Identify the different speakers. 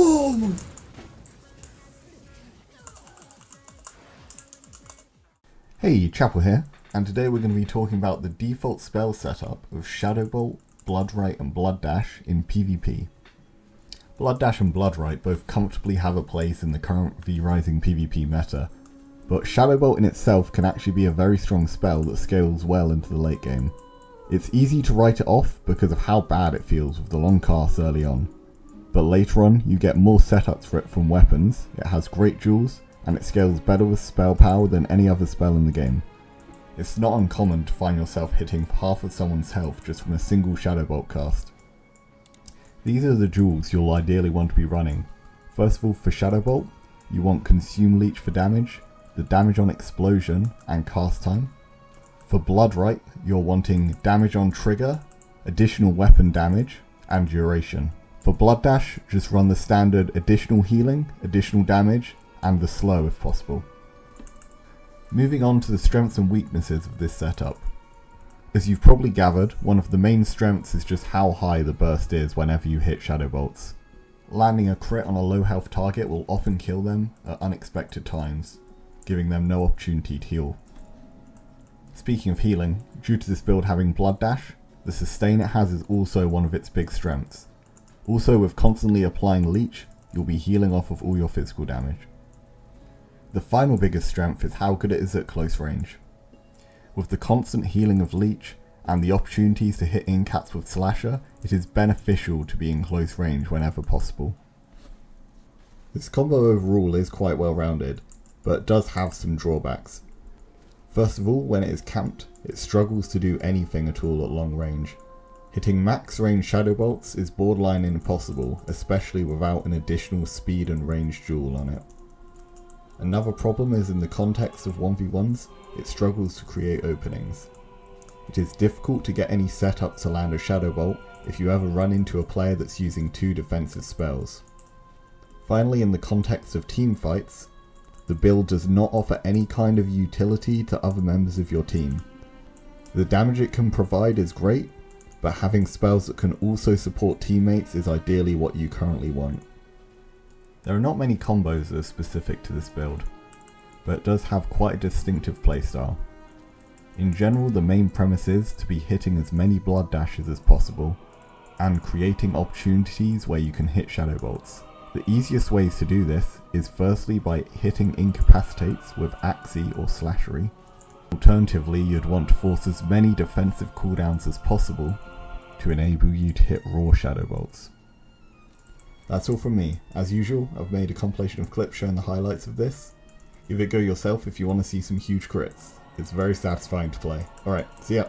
Speaker 1: Boom! Hey, Chapel here, and today we're going to be talking about the default spell setup of Shadowbolt, Bloodright and Blood Dash in PvP. Blood Dash and Bloodright both comfortably have a place in the current Vrising PvP meta, but Shadowbolt in itself can actually be a very strong spell that scales well into the late game. It's easy to write it off because of how bad it feels with the long casts early on, but later on you get more setups for it from weapons, it has great duels, and it scales better with spell power than any other spell in the game. It's not uncommon to find yourself hitting half of someone's health just from a single Shadowbolt cast. These are the duels you'll ideally want to be running. First of all, for Shadowbolt, you want Consume Leech for damage, the damage on explosion and cast time. For Bloodright, you're wanting damage on trigger, additional weapon damage, and duration. For Blood Dash, just run the standard additional healing, additional damage, and the slow if possible. Moving on to the strengths and weaknesses of this setup. As you've probably gathered, one of the main strengths is just how high the burst is whenever you hit Shadowbolts. Landing a crit on a low health target will often kill them at unexpected times, giving them no opportunity to heal. Speaking of healing, due to this build having Blood Dash, the sustain it has is also one of its big strengths. Also, with constantly applying Leech, you'll be healing off of all your physical damage. The final biggest strength is how good it is at close range. With the constant healing of Leech and the opportunities to hit incats with Slasher, it is beneficial to be in close range whenever possible. This combo overall is quite well rounded, but it does have some drawbacks. First of all, when it is camped, it struggles to do anything at all at long range. Hitting max range Shadowbolts is borderline impossible, especially without an additional speed and range duel on it. Another problem is in the context of 1v1s, it struggles to create openings. It is difficult to get any setup to land a Shadowbolt if you ever run into a player that's using two defensive spells. Finally, in the context of team fights, the build does not offer any kind of utility to other members of your team. The damage it can provide is great, but having spells that can also support teammates is ideally what you currently want. There are not many combos that are specific to this build, but it does have quite a distinctive playstyle. In general, the main premise is to be hitting as many Blood Dashes as possible, and creating opportunities where you can hit Shadowbolts. The easiest ways to do this is firstly by hitting incapacitates with Axii or Slashery. Alternatively, you'd want to force as many defensive cooldowns as possible to enable you to hit raw Shadowbolts. That's all from me. As usual, I've made a compilation of clips showing the highlights of this. Give it a go yourself if you want to see some huge crits. It's very satisfying to play. Alright, see ya!